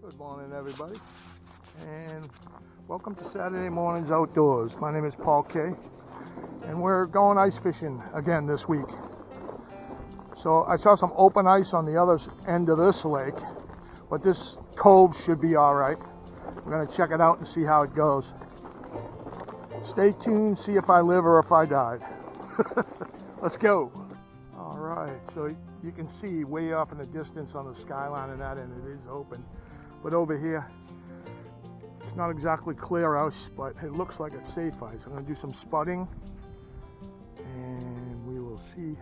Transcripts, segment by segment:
Good morning, everybody, and welcome to Saturday Mornings Outdoors. My name is Paul K, and we're going ice fishing again this week. So I saw some open ice on the other end of this lake, but this cove should be all right. We're going to check it out and see how it goes. Stay tuned, see if I live or if I died. Let's go. All right, so you can see way off in the distance on the skyline and that end it is open. But over here, it's not exactly clear ice, but it looks like it's safe ice. I'm going to do some spudding, and we will see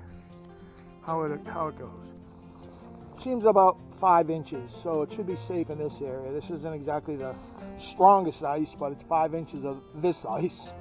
how it goes. Seems about 5 inches, so it should be safe in this area. This isn't exactly the strongest ice, but it's 5 inches of this ice.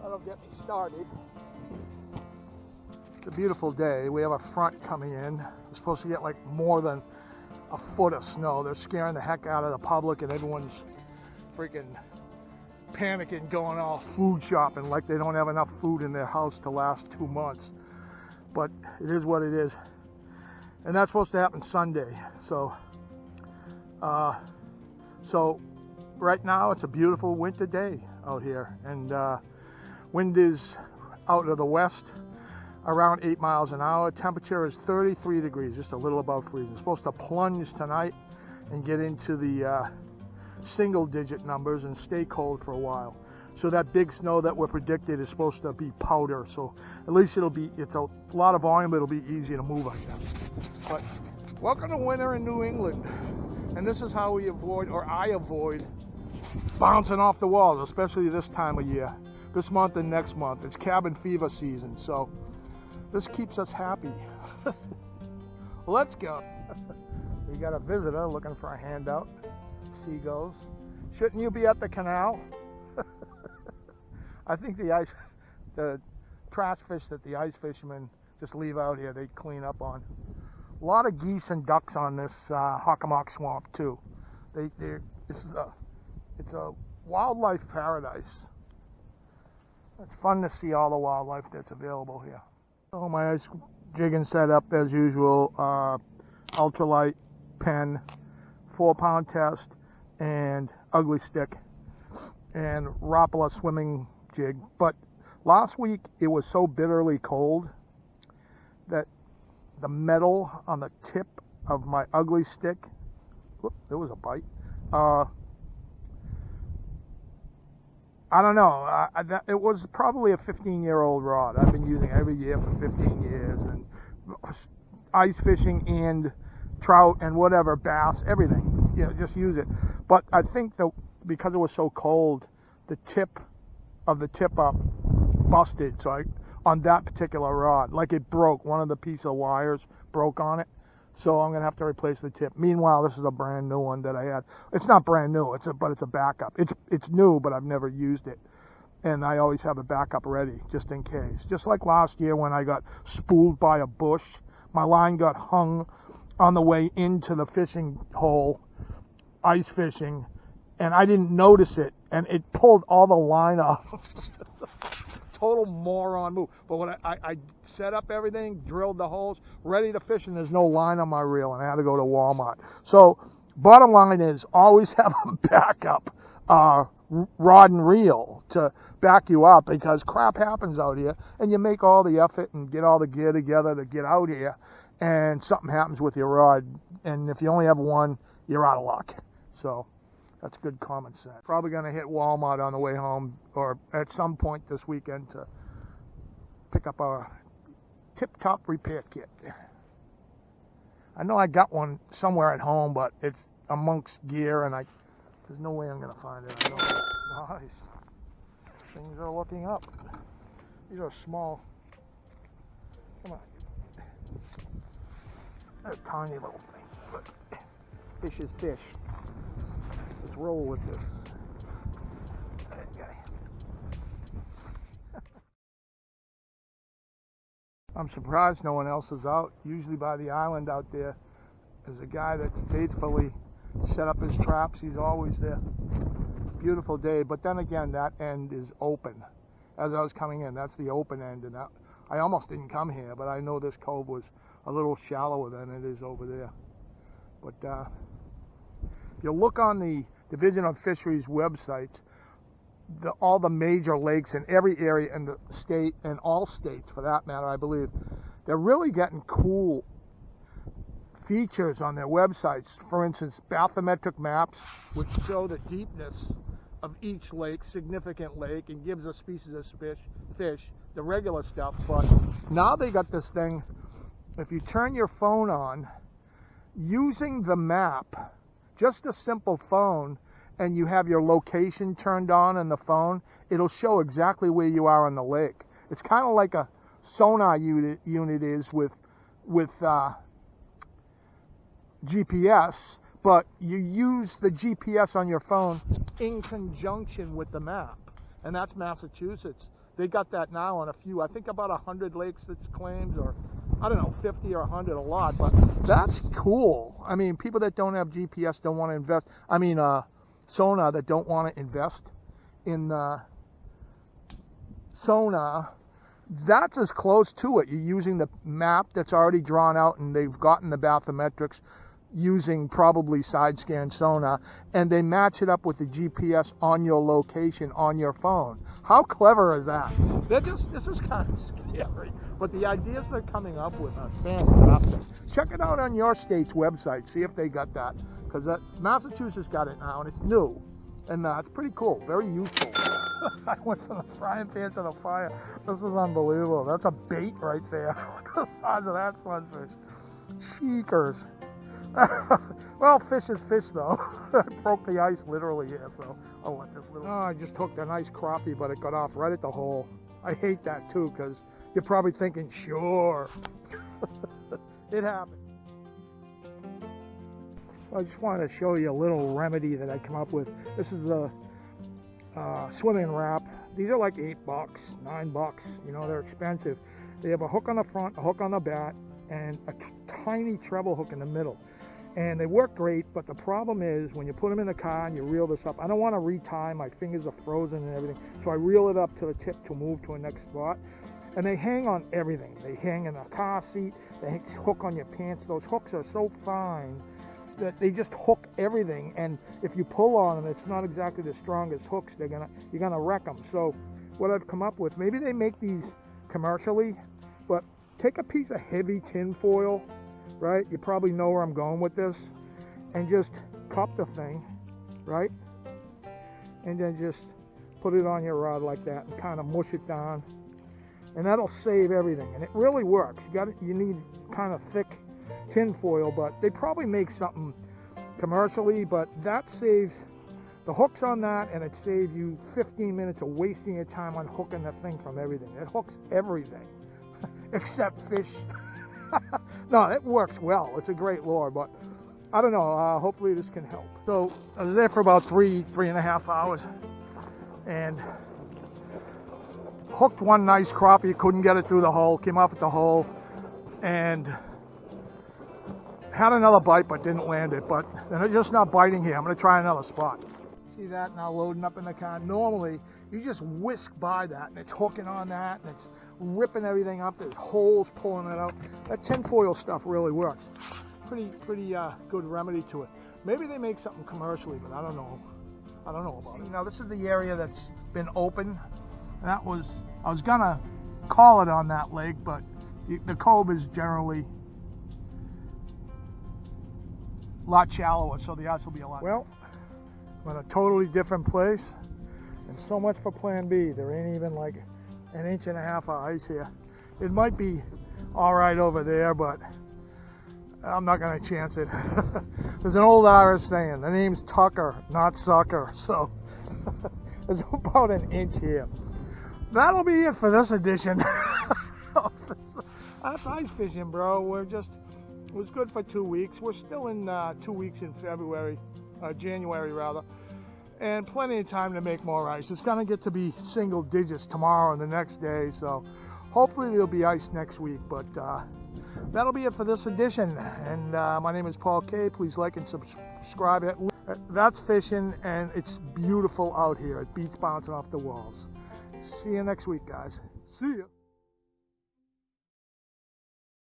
That'll get me started. It's a beautiful day. We have a front coming in. We're supposed to get like more than a foot of snow. They're scaring the heck out of the public, and everyone's freaking panicking, going all food shopping like they don't have enough food in their house to last 2 months. But it is what it is. And that's supposed to happen Sunday. So right now it's a beautiful winter day out here, and wind is out of the west around 8 miles an hour. Temperature is 33 degrees, just a little above freezing. It's supposed to plunge tonight and get into the single digit numbers and stay cold for a while. So that big snow that we're predicted is supposed to be powder. So at least it's a lot of volume, but it'll be easy to move, I guess. But welcome to winter in New England. And this is how we avoid, or I avoid, bouncing off the walls, especially this time of year. This month and next month. It's cabin fever season, so this keeps us happy. Let's go. We got a visitor looking for a handout. Seagulls. Shouldn't you be at the canal? I think the trash fish that the ice fishermen just leave out here, they clean up on. A lot of geese and ducks on this Hockomock Swamp too. It's a wildlife paradise. It's fun to see all the wildlife that's available here. So my ice jigging setup as usual, ultralight pen, 4-pound test, and ugly stick, and Rapala swimming jig. But last week it was so bitterly cold that the metal on the tip of my ugly stick, whoop, there was a bite, I don't know. It was probably a 15-year-old rod. I've been using it every year for 15 years, and ice fishing and trout and whatever, bass, everything. You know, just use it. But I think that because it was so cold, the tip of the tip up busted. So on that particular rod, like it broke. One of the piece of wires broke on it. So I'm gonna have to replace the tip. Meanwhile, this is a brand new one that I had. It's not brand new, but it's a backup. It's new, but I've never used it, and I always have a backup ready just in case. Just like last year when I got spooled by a bush, my line got hung on the way into the fishing hole ice fishing, and I didn't notice it, and it pulled all the line off. Total moron move. But when I set up everything, drilled the holes, ready to fish, and there's no line on my reel, and I had to go to Walmart. So bottom line is always have a backup rod and reel to back you up, because crap happens out here, and you make all the effort and get all the gear together to get out here, and something happens with your rod, and if you only have one, you're out of luck. So that's good common sense. Probably going to hit Walmart on the way home, or at some point this weekend, to pick up a tip-top repair kit. I know I got one somewhere at home, but it's amongst gear, and there's no way I'm going to find it. I know. Nice. Things are looking up. These are small. Come on. They're tiny little things, but fish is fish. Let's roll with this. Okay. I'm surprised no one else is out. Usually by the island out there, there's a guy that faithfully set up his traps. He's always there. Beautiful day, but then again, that end is open. As I was coming in, that's the open end, and I almost didn't come here, but I know this cove was a little shallower than it is over there. But if you look on the Division of Fisheries websites, all the major lakes in every area in the state, and all states for that matter, I believe, they're really getting cool features on their websites. For instance, bathymetric maps, which show the deepness of each lake, significant lake, and gives a species of fish, the regular stuff. But now they got this thing, if you turn your phone on, using the map, just a simple phone, and you have your location turned on in the phone, it'll show exactly where you are on the lake. It's kind of like a sonar unit is with GPS, but you use the GPS on your phone in conjunction with the map, and that's Massachusetts. They got that now on a few, I think about 100 lakes that's claimed, or I don't know, 50 or 100, a lot, but that's cool. I mean, people that don't have GPS don't want to invest, sonar, that don't want to invest in sonar, that's as close to it. You're using the map that's already drawn out, and they've gotten the bathymetrics using probably side scan sonar, and they match it up with the GPS on your location on your phone. How clever is that? This is kind of scary, but the ideas they're coming up with are fantastic. Check it out on your state's website, see if they got that, because Massachusetts got it now, and it's new, and it's pretty cool, very useful. I went from the frying pan to the fire. This is unbelievable. That's a bait right there. Look at the size of that sunfish. Cheekers. Well, fish is fish, though. I broke the ice literally here, so I'll let this little... I just hooked a nice crappie, but it got off right at the hole. I hate that, too, because you're probably thinking, sure. It happened. So I just wanted to show you a little remedy that I come up with. This is a swimming wrap. These are like $8, $9. You know, they're expensive. They have a hook on the front, a hook on the back, and a tiny treble hook in the middle. And they work great, but the problem is when you put them in the car and you reel this up, I don't want to retie, my fingers are frozen and everything, so I reel it up to the tip to move to a next spot. And they hang on everything. They hang in the car seat, they hook on your pants. Those hooks are so fine that they just hook everything, and if you pull on them, it's not exactly the strongest hooks. You're gonna wreck them. So what I've come up with, maybe they make these commercially, but take a piece of heavy tin foil, right? You probably know where I'm going with this, and just cup the thing, right? And then just put it on your rod like that and kind of mush it down, and that'll save everything. And it really works. You need kind of thick tin foil, but they probably make something commercially, but that saves the hooks on that, and it saves you 15 minutes of wasting your time on hooking the thing from everything. It hooks everything except fish. No, it works well. It's a great lure, but I don't know. Hopefully this can help. So I was there for about three and a half hours, and hooked one nice crappie. Couldn't get it through the hole. Came off at the hole, and Had another bite but didn't land it, but they're just not biting here. I'm going to try another spot. See that now loading up in the car? Normally, you just whisk by that and it's hooking on that and it's ripping everything up. There's holes pulling it out. That tinfoil stuff really works. Pretty good remedy to it. Maybe they make something commercially, but I don't know. I don't know about it. Now this is the area that's been open. I was gonna call it on that lake, but the cove is generally a lot shallower, so the ice will be a lot. Well, I'm in a totally different place, and so much for Plan B. There ain't even like an inch and a half of ice here. It might be all right over there, but I'm not gonna chance it. There's an old Irish saying, the name's Tucker, not Sucker, so there's about an inch here. That'll be it for this edition. That's ice fishing, bro. It was good for 2 weeks. We're still in 2 weeks in January rather, and plenty of time to make more ice. It's gonna get to be single digits tomorrow and the next day, so hopefully there'll be ice next week, but that'll be it for this edition. And my name is Paul K. Please like and subscribe. That's fishing, and it's beautiful out here. It beats bouncing off the walls. See you next week, guys. See ya.